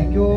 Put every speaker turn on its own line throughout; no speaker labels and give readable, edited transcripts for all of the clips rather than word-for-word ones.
Thank you.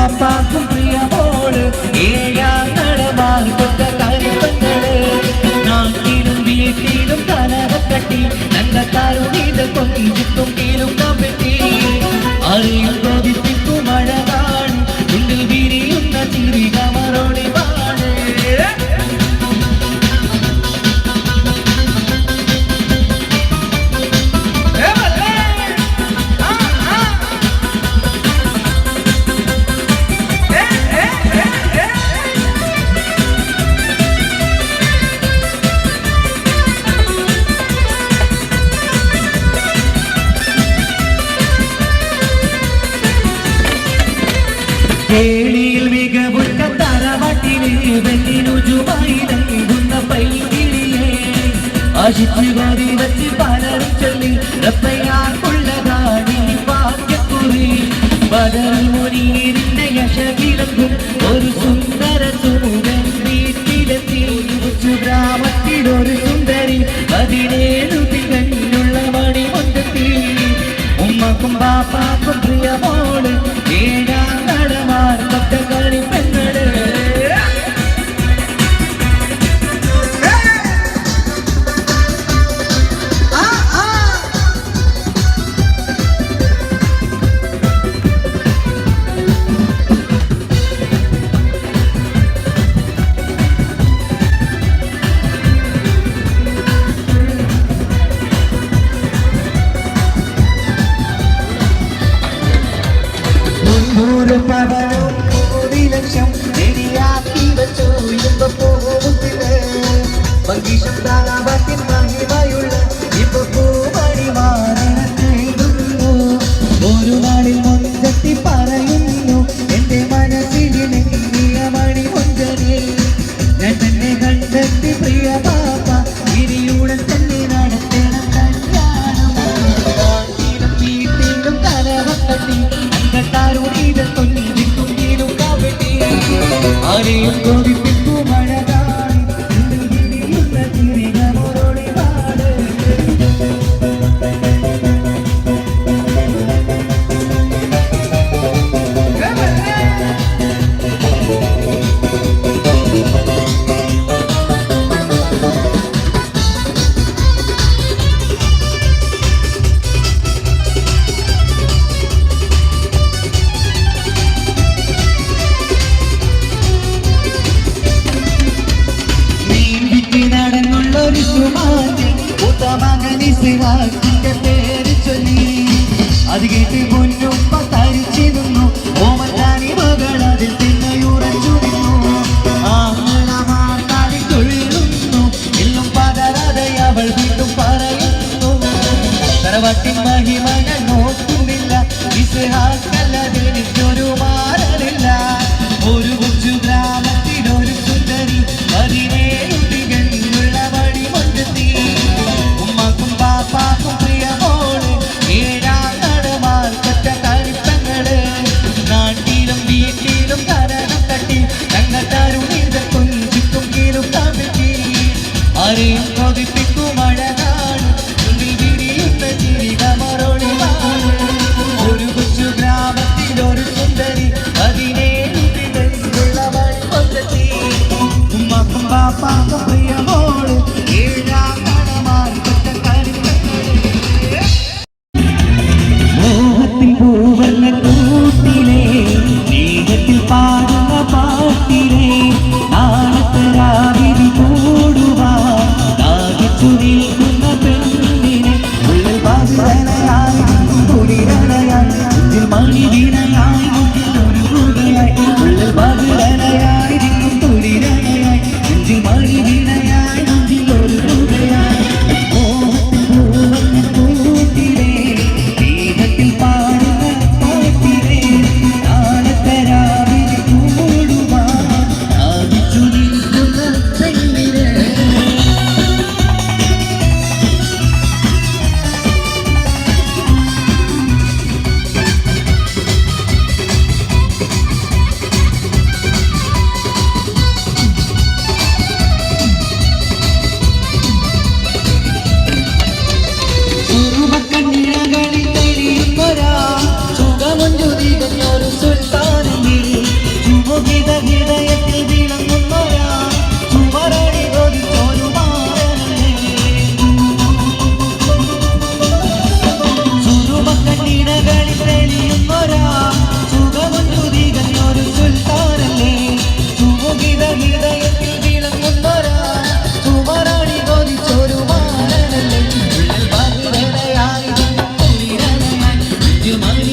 പാപ്പാക്കും പ്രിയമോള് ഏഴാം നടമാർ കൊണ്ട കാര്യങ്ങള് നാട്ടിലും വീട്ടിലും കലഹക്കട്ടി നല്ല കരുണീത കൊഞ്ചിത്തും കീലും കമ്പറ്റി അറിയും കൊതിപ്പിക്കും മഴകാണ് ഉണ്ടിൽ വിരിയുന്ന ചിരിക മറോണി പാട് കേളിയിൽ മികവുറ്റ തറവാട്ടിലെ വെല്ലിനുജുമായി നൽകുന്ന പൈകിളിയെ ആശിച്ചു കോതി വച്ച് പലരും ചൊല്ലി റപ്പയാർക്കുള്ളതാണ് ഭാഗ്യക്കുറി ബദൽ മുനീറിന്റെ യശവിളക്കും ഒരു സുന്ദര സുമുഖൻ വീട്ടിലെത്തി ഗ്രാമത്തിലൊരു സുന്ദരി 17 തികഞ്ഞുള്ള മണിമുറ്റത്തി ഉമ്മക്കും ബാപ്പാക്കും പ്രിയമോള് ഏഴാം നടമാർ കൊട്ട കളി പെണ്ണട് പവനും 1 ലക്ഷം ശരിയാക്കി വെച്ചു ഇപ്പൊ പോകുന്നില്ല ഭംഗീഷം താളാപത്തിൻ മഹിമയുള്ള ഇപ്പൊ പൂമണി മാറിടുന്നു ഒരു നാളിൽ മുൻകത്തി പറയുന്നു എന്റെ മനസ്സിലെങ്ങിയ മണി മുൻകനെ ഞാൻ തന്നെ കണ്ടെത്തി പ്രിയ പാപ്പ ഇനിയുടൻ തന്നെ നടത്തണം കല്യാണം വീട്ടിലും കലവക്കട്ടി ആരെയും കൊതിപ്പിക്കും മഴകാണി തിരികമൊരോടി പാട് പേര് ചൊല്ലി അത് കേട്ട് പൊന്നുപ്പ തരിച്ചിരുന്നു ഓമല്ലാനി മകൾ അതിൽ തിന്നയുറച്ചു നിന്നു ആങ്ങളമാർക്കാടി തൊഴിലുന്നു എല്ലാം പതരാതെ അവൾ വീണ്ടും പറയുന്നു തറവാട്ടിൻ മഹിമ ഞാൻ നോക്കുന്നില്ല ഇസ്ഹാക്കല്ലാതെ എനിക്കൊരു മാറലില്ല ഒരു കൊച്ചു ഗ്രാമത്തിലൊരു സുന്ദരി 17 തികഞ്ഞുള്ള മണിമുറ്റത്തി ഉമ്മക്കും പാപ്പാക്കും പ്രിയമോള് ഏഴാം നടമാർ കൊട്ട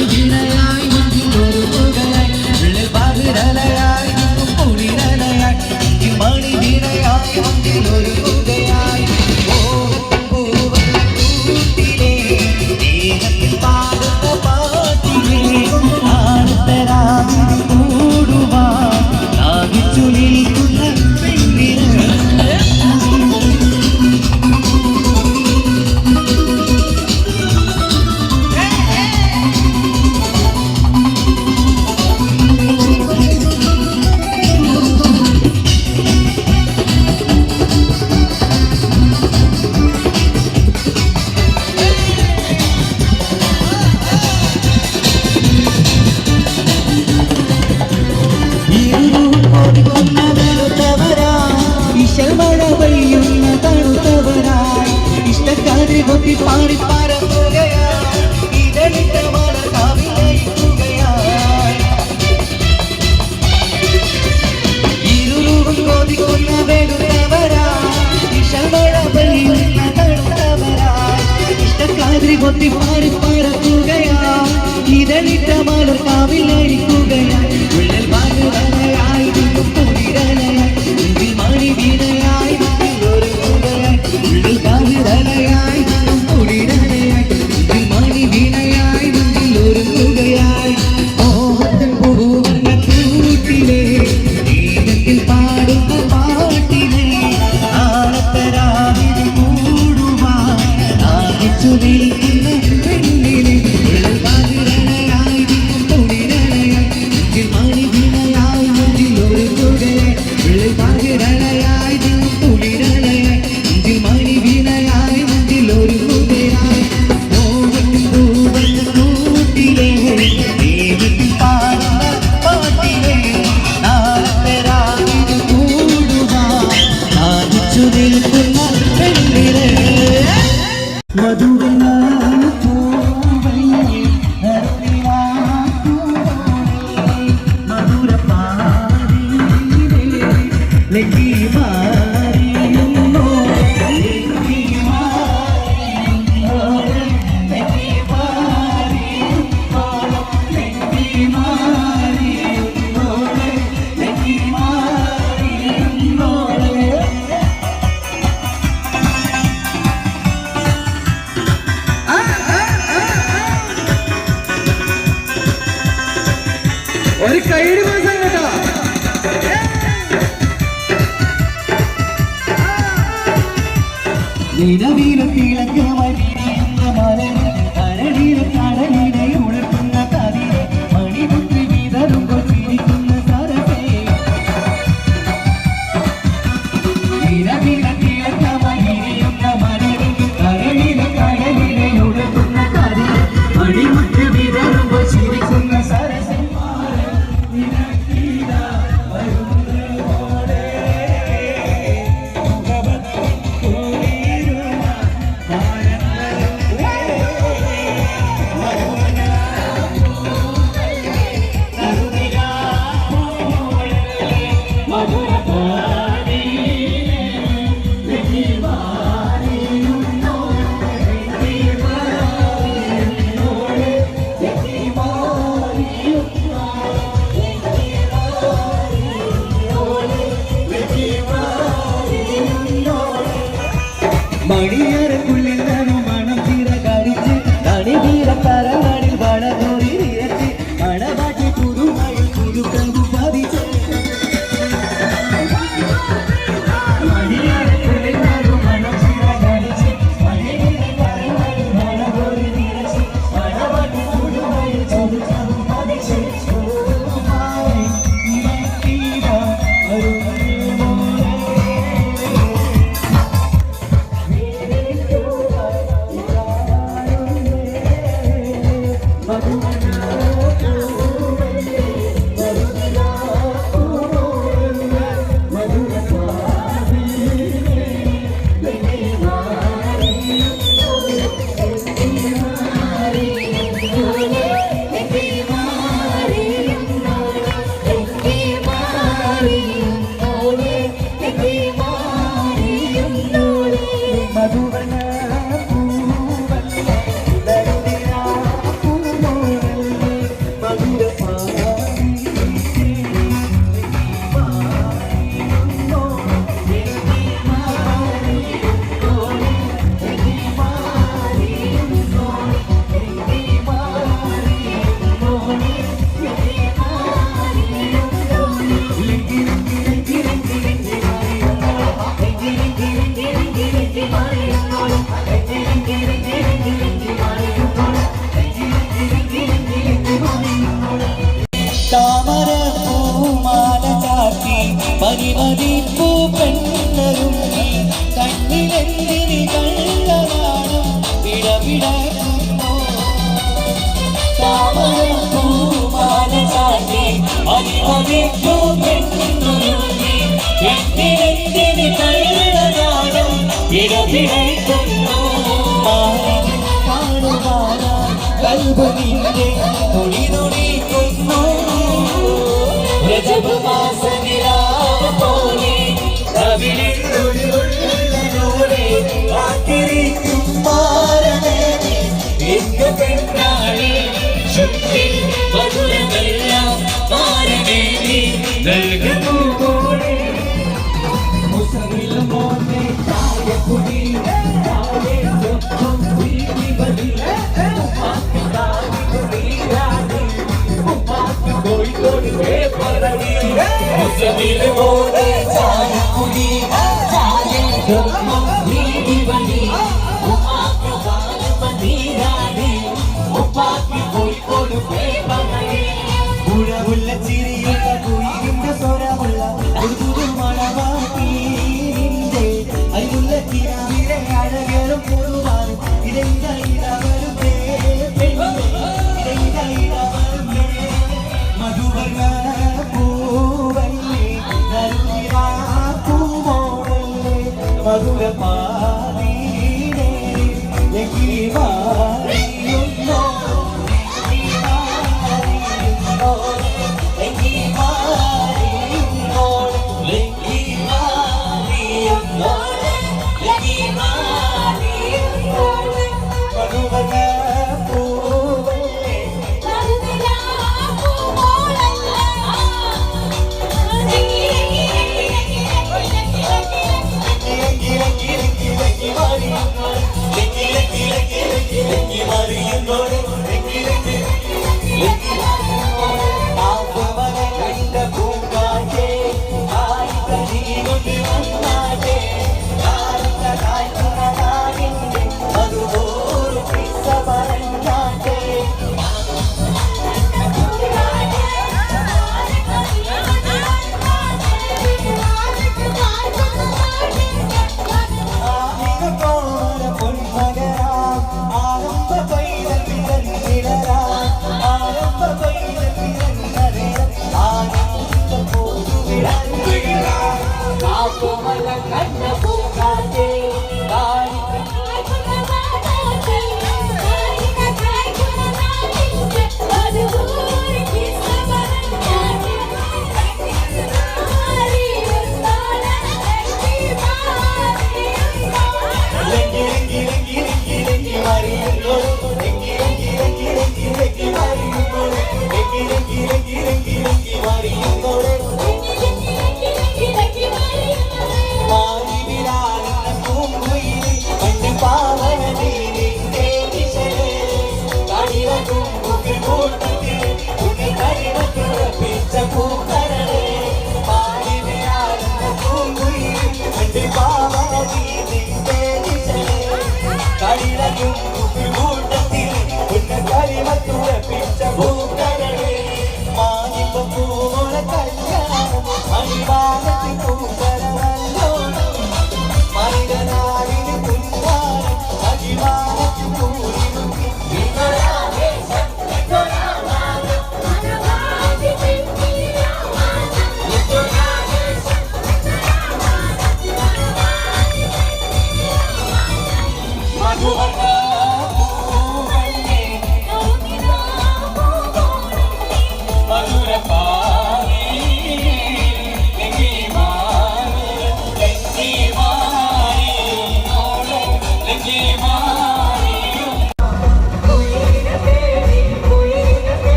മണി വീണയായി മുഞ്ചിൽ ഒരു പുകയായി വിള്ളൽ പകരലയായി കുളിരലയായി മണി വീണയായി മുഞ്ചിൽ ഒരു പുകയായി കൂട്ടിലേ ദേഹത്തിൽ പാടുന്ന പാട്ടിലേ ആനത്തരാവിൽ കൂടുവാ നാഗിച്ചു നിൽക്കുന്ന പെണ്ണിന് കൊത്തി പാടി പറക്കുകയായി ഇതളിട്ട മലർ കാവിലയിക്കുകയായി ഇരുളും കൊതിക്കുന്ന വെളുത്തവരായി ഇഷമഴ പെയ്യുന്ന തണുത്തവരായി ഇഷ്ടക്കാതിരി കൊത്തി പാടി പറക്കുകയായി ഇതളിട്ട മലർ കാവിലയിക്കുകയായി വിള്ളൽ മലരലയായി കുളിരലയായി മണി വീണയായി ഒരു പുകയായി വിള്ളൽ കാവിലലയായി
ഒരു കൈയുടെ മാസം കേട്ടോ
നിലവിലത്തിളക്കമായി വിരിയുന്ന മലരിൽ കരടിലെ കടലിനെ ഉണർത്തുന്ന കതിരെ മണിമുട്ടി വിതറുമ്പോൾ ചിരിക്കുന്ന സരസേ നിലവിലത്തിളക്കമായി വിരിയുന്ന മലരിൽ കരടിലെ കടലിനെ ഉണർത്തുന്ന കതിരെ മണിമുട്ടി വിതറുമ്പോൾ ചിരിക്കുന്ന സരസേ വിളിക്കുന്നു കാണുവാനായി കൽബ് നിന്നെ തുണി തുണിക്കുന്നു രജബ് മാസ നിലാവ് പോലെ കവിളിലൊളിവുള്ളോടെ കാത്തിരിക്കും മാരണേ എന്റെ പെണ്ണാളെ ചുറ്റിൽ മധുരമെല്ലാം മാരണേ നൽകുന്നു പോലെ മുസവിൽ മോനെ ചായക്കുടി ചായ സ്വപ്നം വീതിവലി ഉമ്മാക്ക് താലിക്ക് നീരാടി ഉമ്മാക്ക് കോഴിക്കോട് പേപ്പറടി മുസവിൽ മോനെ ചായക്കുടി ചായ സ്വപ്നം വീതിവലി ഉമ്മാക്ക് താലിക്ക് നീരാടി ഉമ്മാക്ക് കോഴിക്കോട് പേപ്പറടി ഉഴവുള്ള ചിരിയുള്ള കുയിലിന്റെ സ്വരമുള്ള ഒരു മണവാട്ടിന്റെ അതിലുള്ള കിരാവിലെ അഴകേറും പൊതുവാനും ഇടവരുന്നേ മധുവർഗ പൂവല്ലേ പൂമോ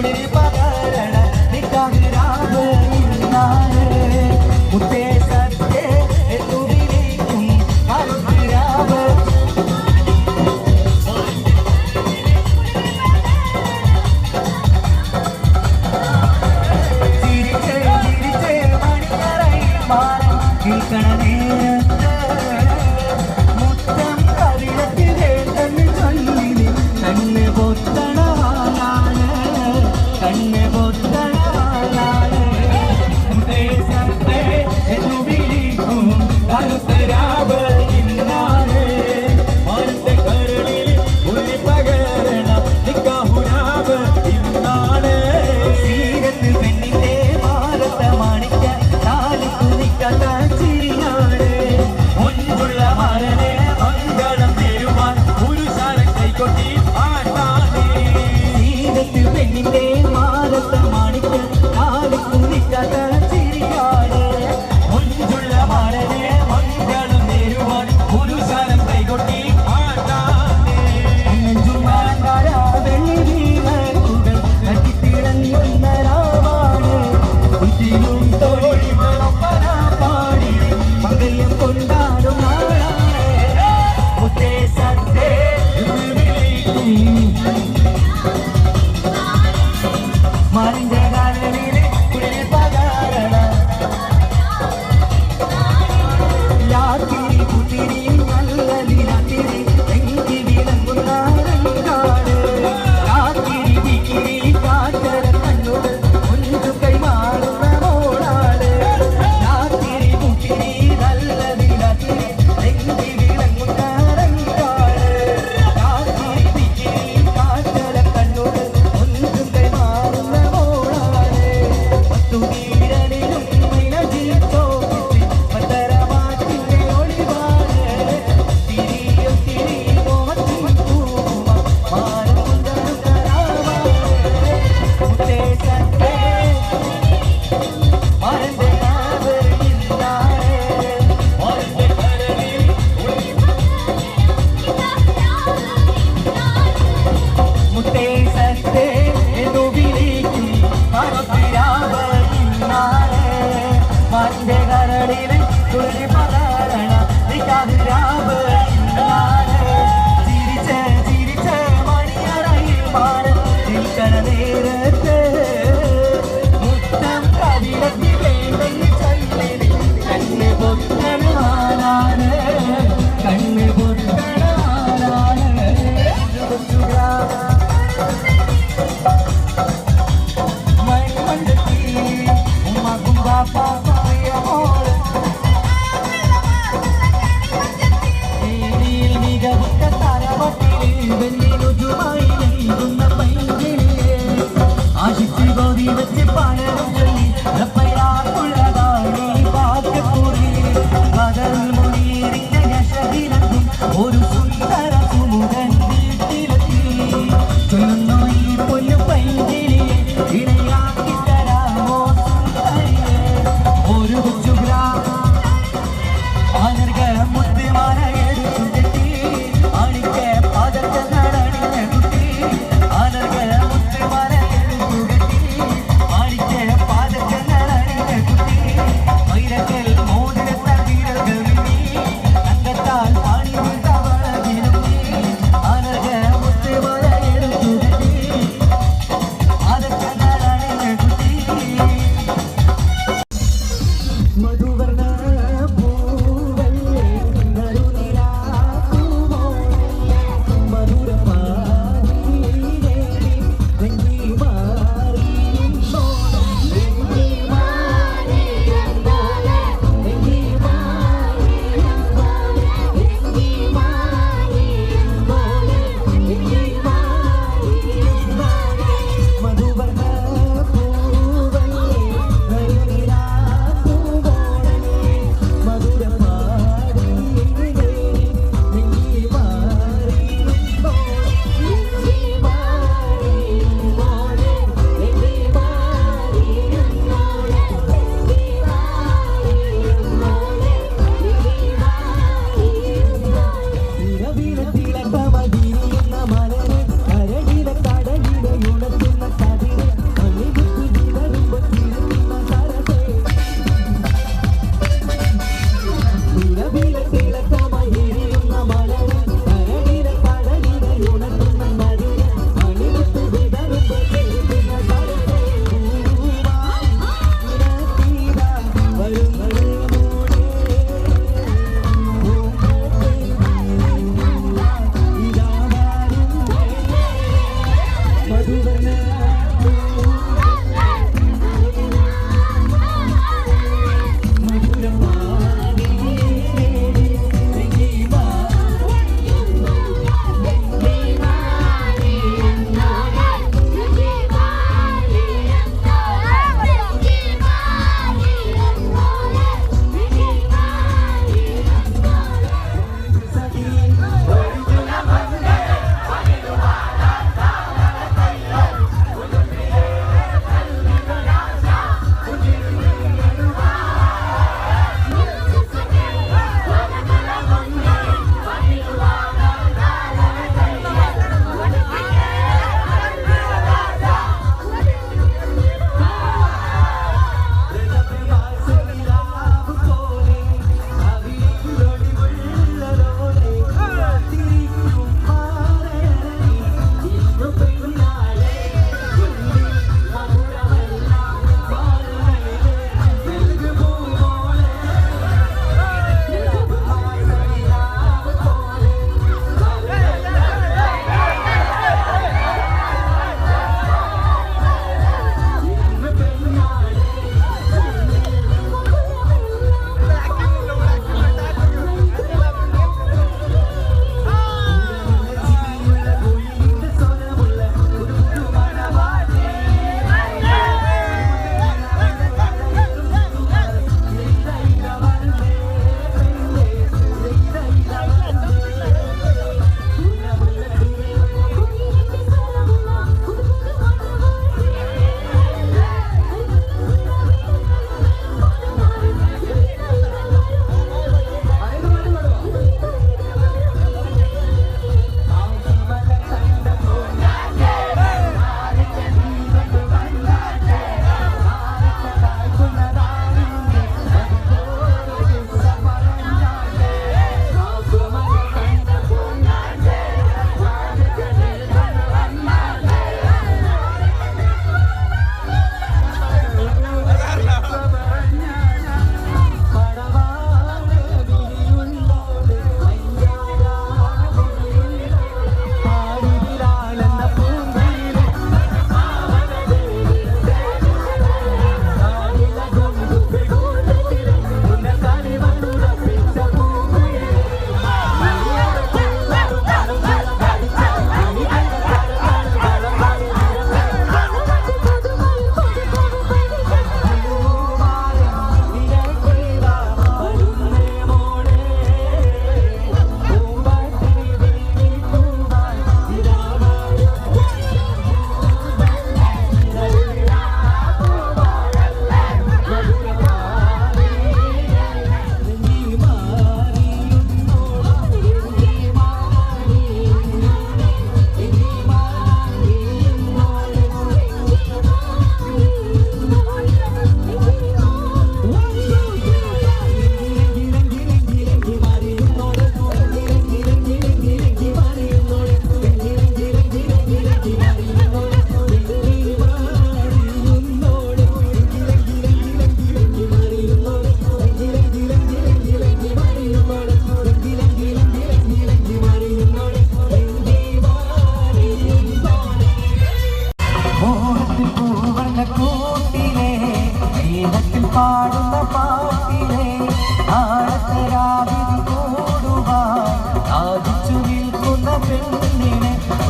കുളിരിൽ പകരണ നിക്കാഹിരാവ് ഇന്നാണ് മുത്തേ സത്തേ എന്നു വിളിക്കും കാലത്തിരാവ് ചിരിച്ചേ ചിരിച്ചേ മണിയറയിൽ മാറി നിൽക്കണ നേരത്ത് മുത്തം കവിളത്തിൽ വേണ്ടെന്ന് ചൊല്ലി കണ്ണ് പൊത്തണവാനാണ് കണ്ണ് പൊത്തണവാനാണ് മുത്തേ സത്തേ എന്നു വിളിക്കും കറുത്തരാവ് ഇന്നാണ് മാനത്തെ കരളിൽ ഉള്ളി പകരണ നിക്കാഹുരാവ് ഇന്നാണ് സീരത്ത് പെണ്ണിന്റെ മാറത്ത മാണിക്ക താലിക്കു നിക്കാത്ത ചിരിയാണ് മുൻപുള്ള മാരനെ മംഗളം തരുവാൻ പുരുഷാരം കൈകൊട്ടി ആട്ടാനേ സീരത്ത് പെണ്ണിന്റെ മാറത്ത മാണിക്ക താലിക്കു നിക്കാത്ത ചിരിയാണ് മുൻപുള്ള മാരനെ മംഗളം തരുവാൻ പുരുഷാരം കൈകൊട്ടി ആട്ടാനേ നെഞ്ചുമാങ്കാര വെള്ളി വീണുകൾ കട്ടിത്തിളങ്ങുന്ന രാവാണ് കുറ്റിയും തോഴിമൊപ്പന പാടി മംഗല്യം കൊണ്ടാടും നാളാണ് മുത്തേ സത്തേ എന്ന് വിളിക്കും മാറിന്റെ കാലടിയിലെ കുളിരിൽ പകരണ രാത്രി കുത്തിരി നല്ല രാത്രി എങ്കി വിളങ്ങുന്ന രംഗാണ് രാത്രി വിക്കിരി കാറ്റര കണ്ണുകൾ കൊഞ്ചു കൈമാറുന്ന മോളാണ് രാത്രി കുത്തിരി നല്ല രാത്രി എങ്കി വിളങ്ങുന്ന രംഗാണ് രാത്രി വിക്കിരി കാറ്റര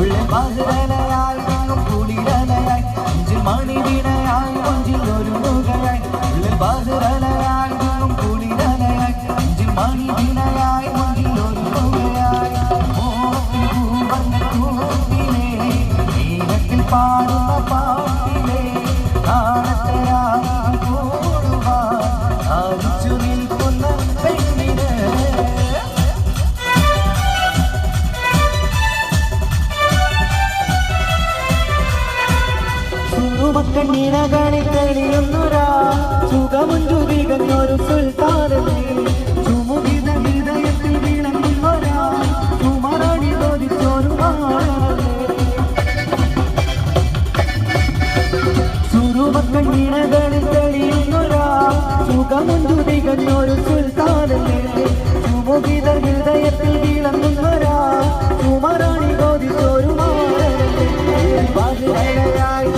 ഉള്ളിൽ പാതിരലയായി എങ്ങും കുളിരലയായി നെഞ്ചിൽ മണിവീണയായി കൊഞ്ചിൽ ഒരു മുഖയായി ഉള്ളിൽ പാതിരലയായി എങ്ങും കുളിരലയായി നെഞ്ചിൽ മണിവീണയായി കൊഞ്ചിൽ ഒരു മുഖയായി നീലത്തിൽ പാടുന്ന പാട്ടിലെ നാളത്തെ കൂടുവാൻ ആദിച്ചു നിൽക്കുന്ന പെണ്ണിന് സുറുമക്കണ്ണീനകളിൽ തെളിയുന്നൊരാ സുഖമുണ്ടു തികഞ്ഞൊരു സുൽത്താനേ ചുമുകിത ഹൃദയത്തിൽ വിളങ്ങുന്നൊരാ ചുമരണി തോതിച്ചൊരു സുറുമക്കണ്ണീനകളിൽ തെളിയുന്നൊരാ സുഖമുണ്ടു തികഞ്ഞൊരു സുൽത്താനേ ചുമുകിത ഹൃദയത്തിൽ വിളങ്ങുന്നൊരാ ചുമരണി തോതിച്ചൊരു പാതിരലയായി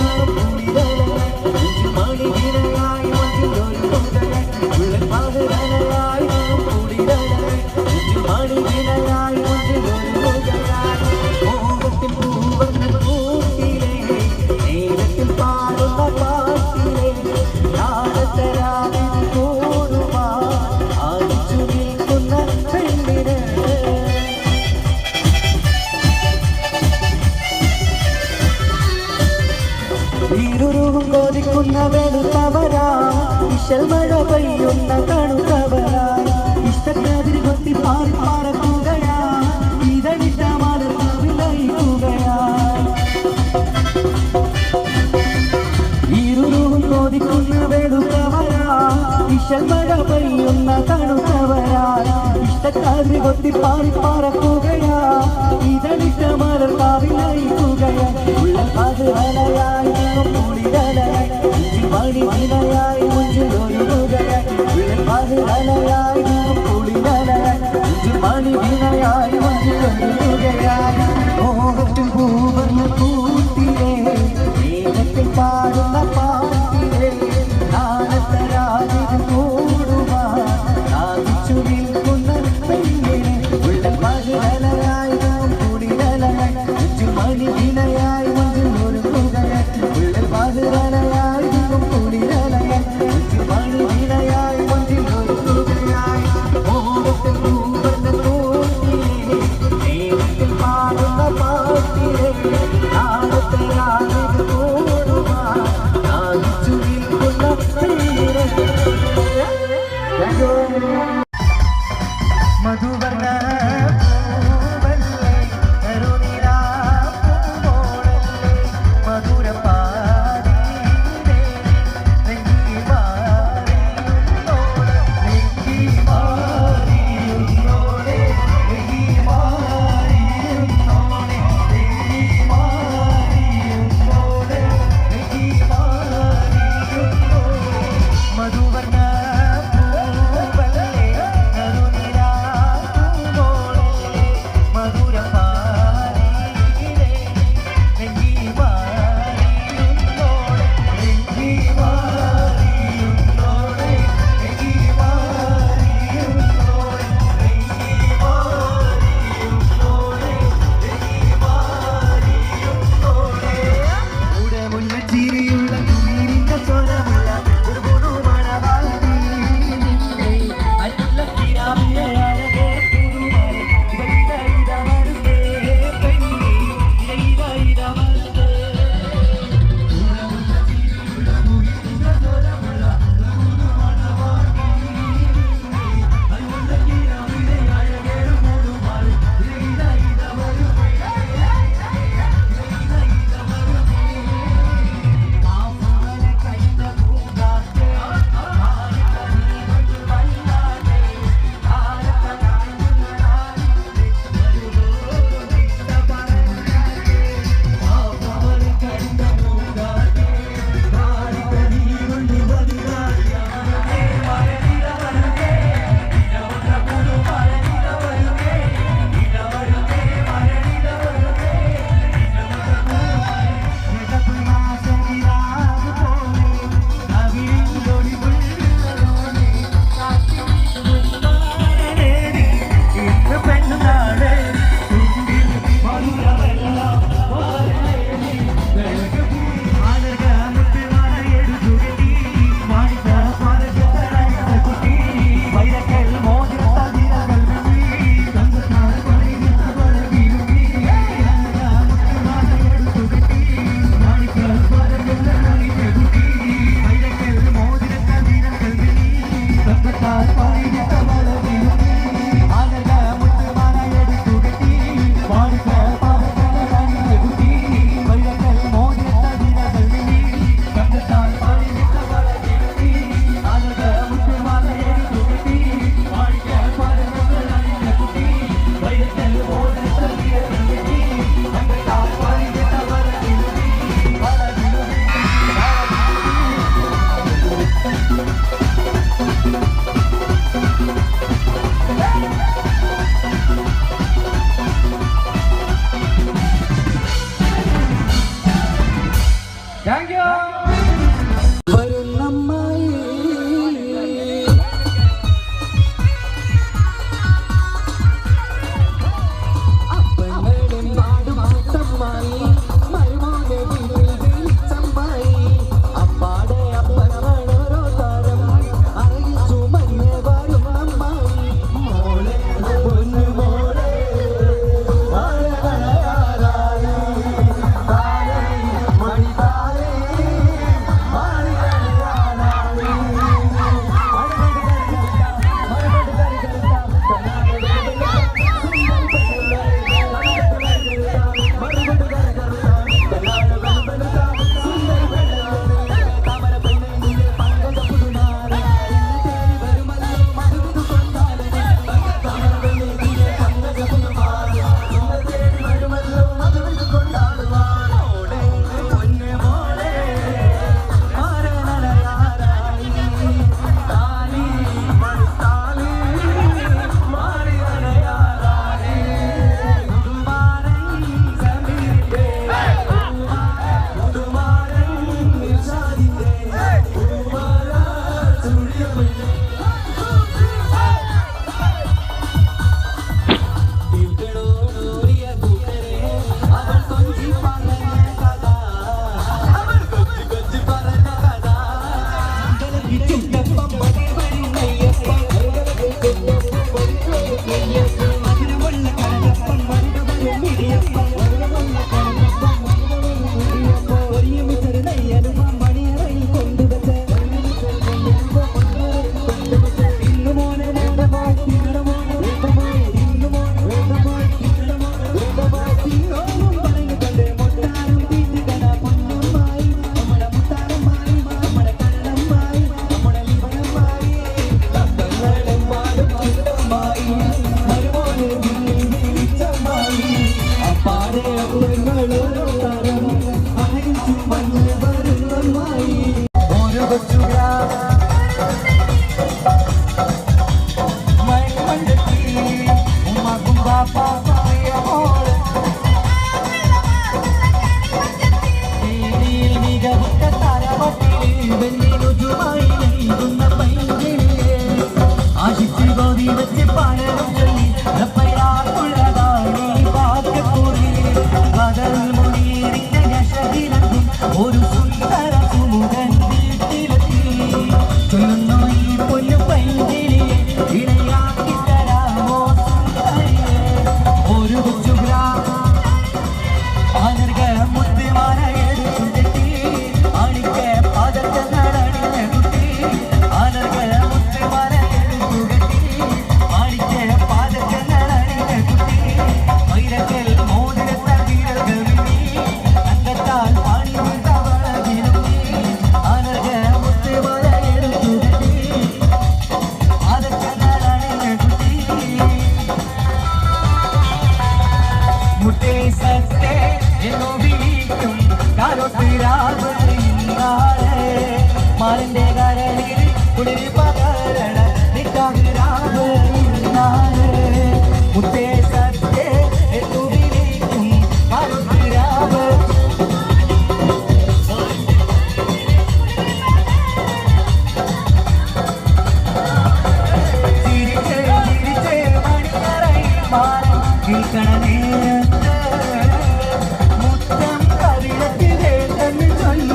മണിവിനയായി പാതിരലയായി മണിവിനയായി മോഹത്തിൽ പൂവന്ന കൂട്ടിലെ നേരത്തിൽ പാടുന്ന പാട്ടിലെ നാളത്തരാവിൽ കൂടുവാ ആദിച്ചു നിൽക്കുന്ന പെണ്ണിന് ഇരുരുവും കോതിക്കുന്ന വെളുത്തവരാ ഇശൽ മഴ പെയ്യുന്ന തണുത്തവരാ ഇഷ്ടക്കാതിരി കൊത്തി പാറി പറക്കുകയാ ഇതളിട്ട മലർവിലയിക്കുകയാ ഇരുരുവും കോതിക്കുന്ന വെളുത്തവരാ ഇശൽ മഴ പെയ്യുന്ന തണുത്തവരാ ഇഷ്ടക്കാതിരി കൊത്തി പാറി പറക്കുകയാ ഇതളിട്ട മലർവിലയിക്കുകയാ ഉള്ള പാതിരലയായി മണിവിനയായി മണിവിനയായി മണിവിനയായി മോഹത്തിൽ പൂവന്ന കൂട്ടിലെ നേരത്തിൽ പാടുന്ന പാട്ടിലെ നാളത്തരാവിൽ കൂടുവാൻ ആദിച്ചു നിൽക്കുന്ന പെണ്ണിനെ ഉള്ള പാതിരലയായി കുളിരലയായി മണിവിനയായി ഒരു മുഖയായി ഉള്ള പാതിരലയായി കുളിരലയായി മണിവിനയായി ഒരു മുഖയായി മോഹത്തിൽ പൂവന്ന കൂട്ടിലെ നേരത്തിൽ പാടുന്ന പാട്ടിലെ നാളത്തരാവിൽ കൂടുവാൻ ആദിച്ചു നിൽക്കുന്ന പെണ്ണിനെ മധുവർണ്ണ പൂവല്ലേ കരുണിരാ പൂവല്ലേ
താങ്ക് യു.
വരുന്നമ്മായി അപ്പങ്ങളും പാടും ചുട്ടമ്മായി മരുമോനെ വീട്ടിൽ വിളിച്ചമ്മായി അപ്പാടെ അപ്പനോരോ താരം അറിയിച്ചു മഞ്ഞ വരും അമ്മായി മോളെ പൊന്നു മോളെ ഒരു സുന്ദര സുമുഖൻ വീട്ടിലെത്തി ചൊല്ലുന്നു ഈ പൊന്നു പൈങ്കിളിയെ ഇണയാക്കി തരാമോ സുന്ദരിയെ ഒരു അനർഗ മുത്തുമാല എടുത്തു കെട്ടി അണിക്ക് പതക്കങ്ങളണിഞ്ഞ കുട്ടി അനർഗ മുത്തുമാല എടുത്തു കെട്ടി അണിക്ക് പതക്കങ്ങളണിഞ്ഞ കുട്ടി വൈരക്കൽ മോതിരത്താൽ വിരൽകൾ മിന്നി തങ്കത്താൽ പാണി അനർഗ മുത്തുമാല എടുത്തു കെട്ടി പതക്കങ്ങളണിഞ്ഞ കുട്ടി മുട്ടേ സത്തെ എന്നോ വിളിക്കും കാലോട്ടിരാവേ മാലിന്റെ കരളിൽ കുളിരി പകരണ നിക്കാവിരാവേ മുട്ടേ സത്തെ എന്നോ വിളിക്കും കാലോട്ടിരാവേ ചിരിച്ചേ ചിരിച്ചേ മണിയറയിൽ മാറി നിൽക്കണ നേരത്ത് മുത്തം കവിളത്തിലെ തന്നെ ചൊല്ല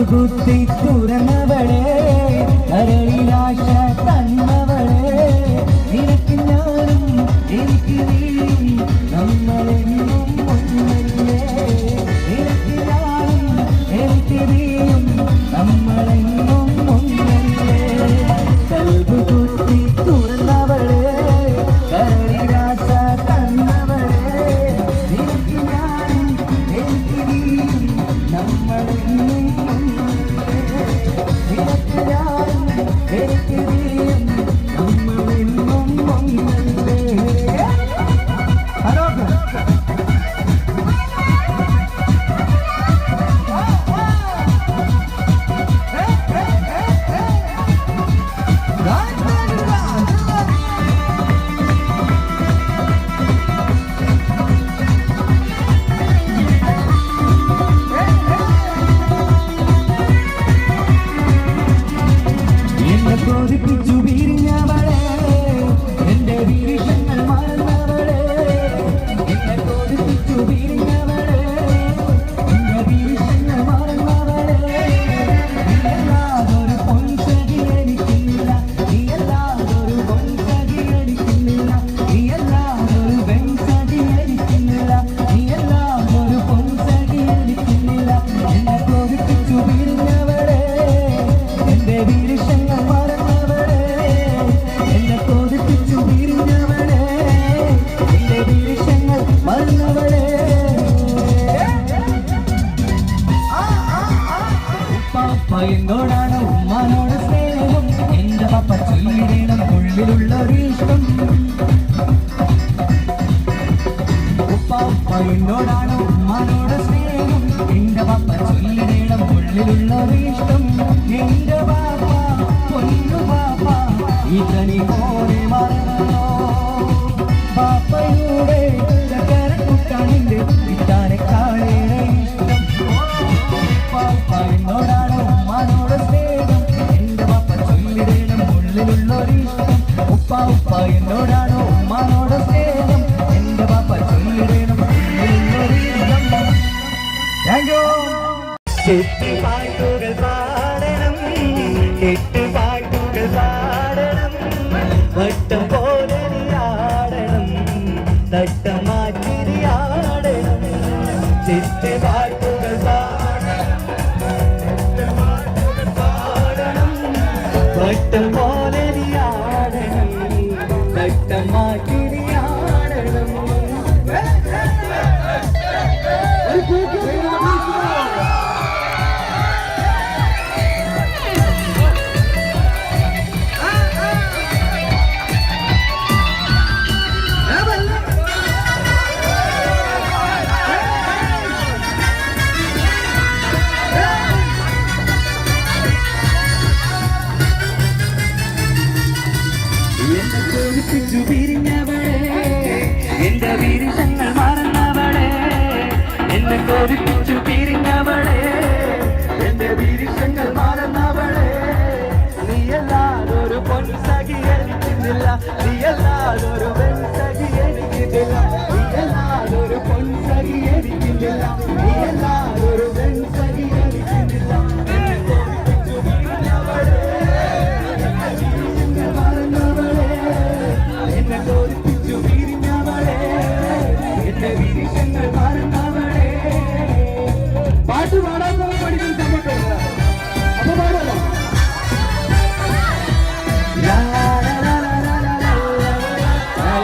കുത്തി തുറന്നവളെ കരളിലാശ തന്നവളെ നിനക്ക് ഞാനും എനിക്ക് നീയും നമ്മളെന്നും ഒന്നല്ലേ നിനക്ക് ഞാനും എനിക്ക് നീയും നമ്മളെന്നും ഒന്നല്ലേ കൽബ് കുത്തി തുറന്നവളെ കരളിലാശ തന്നവളെ നിനക്ക് ഞാനും എനിക്ക് നീയും നമ്മളെന്നും നിനക്ക് ഞാനും എനിക്ക് നീയും നമ്മളെന്നും ഒന്നല്ലേ എന്നെ കൊതിപ്പിച്ചു പിരിഞ്ഞവളെ എന്റെ വിരിശങ്ങൾ മറന്നവളെ എന്നെ കൊതിപ്പിച്ചു പിരിഞ്ഞവളെ എന്റെ വിരിശങ്ങൾ മറന്നവളെ നീയല്ലാതൊരു പൊൻസഖി എനിക്കില്ല നീയല്ലാതൊരു പൊൻസഖി എനിക്കില്ല നീയല്ലാതൊരു വെൺസഖി എനിക്കില്ല നീയല്ലാതൊരു പൊൻസഖി എനിക്കില്ല എന്നെ കൊതിപ്പിച്ചു പിരിഞ്ഞവളെ എന്റെ വിരിശങ്ങൾ മറന്നവളെ എന്നെ കൊതിപ്പിച്ചു പിരിഞ്ഞവളെ എന്റെ വിരിശങ്ങൾ മറന്നവളെ ഉപ്പാപ്പ എന്നോടാണ് ഉമ്മാനോട് സ്നേഹം എന്റെ പപ്പ ചൊല്ലിടണം ഉള്ളിലുള്ളൊരിഷ്ടം ഉപ്പാപ്പ എന്നോടാണ് ഉമ്മാനോട് സ്നേഹം എന്റെ പപ്പ ചൊല്ലിടണം ഉള്ളിലുള്ളൊരിഷ്ടം എന്റെ പാപ്പ പൊന്നു പാപ്പ ഇതനി പോലെ മറന്നോ പാപ്പയുടെ ചക്കരക്കുട്ടാണിന്റെ ഇത്താനെക്കാളേറെ ഇഷ്ടം പാപ്പ എന്നോടാണ് ഉമ്മാനോട് സ്നേഹം എന്റെ പാപ്പ ചൊല്ലിടണം ഉള്ളിലുള്ളൊരിഷ്ടം ഉപ്പ ഉപ്പ എന്നോടാണ് ഉമ്മാനോട് സ്നേഹം എന്റെ പാപ്പ ചൊല്ലിടണം ഉള്ളിലുള്ളൊരിഷ്ടം. Thank you. പാട്ടുകൾ പാടണം പാട്ടുകൾ പാടണം വട്ടം പോലെ ആടണം തട്ടം മാറ്റി ആടണം പാട്ടുകൾ പാടണം വട്ടം പോലെ ആടണം തട്ടം മാറ്റി ആടണം. എന്നെ കൊതിപ്പിച്ചു പിരിഞ്ഞവളെ എന്റെ വിരിശങ്ങൾ മറന്നവളെ എന്നെ കൊതിപ്പിച്ചു പിരിഞ്ഞവളെ എന്റെ വിരിശങ്ങൾ മറന്നവളെ നീയല്ലാതൊരു പൊൻസഖി എനിക്കുന്നില്ല നീയല്ലാതൊരു വെൺസഖി എനിക്കില്ല നീയല്ലാതൊരു പൊൻസഖി എനിക്കില്ല നീയല്ലാതൊരു വെൺസഖി എനിക്കില്ല എന്നെ കൊതിപ്പിച്ചു പിരിഞ്ഞവളെ എന്റെ വിരിശങ്ങൾ മറന്നവളെ. പാട്ട് പാടാൻ പഠിക്കുന്ന സമയത്ത് അപ്പൊ പാടല്ലോ. ലാ ലാ ലാ ലാ ലാ ലാ ലാ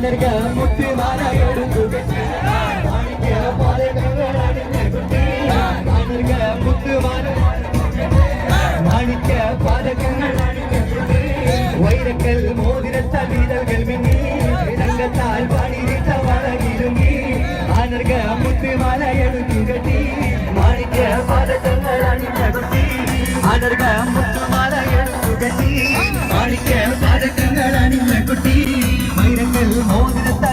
അനർഘ മുത്തുമാല എടുത്തു കെട്ടി മാണിക്യ പാദങ്ങൾ അണിഞ്ഞ കുട്ടി അനർഘ മുത്തുമാല മാണിക്യ പാദങ്ങൾ അണിഞ്ഞ കുട്ടി വൈരക്കൽ മോതിരത്താൽ വീരകൾ മിന്നി രംഗത്താൽ പാടിയിട്ട വളകിലുങ്ങി അനർഘ മുത്തുമാല എടുത്തു കെട്ടി മാണിക്യ പാദങ്ങൾ അണിഞ്ഞ കുട്ടി അനർഘ മുത്തുമാല എടുത്തു കെട്ടി മാണിക്യ പാദങ്ങൾ അണിഞ്ഞ കുട്ടി വൈരക്കൽ മോതിരത്താൽ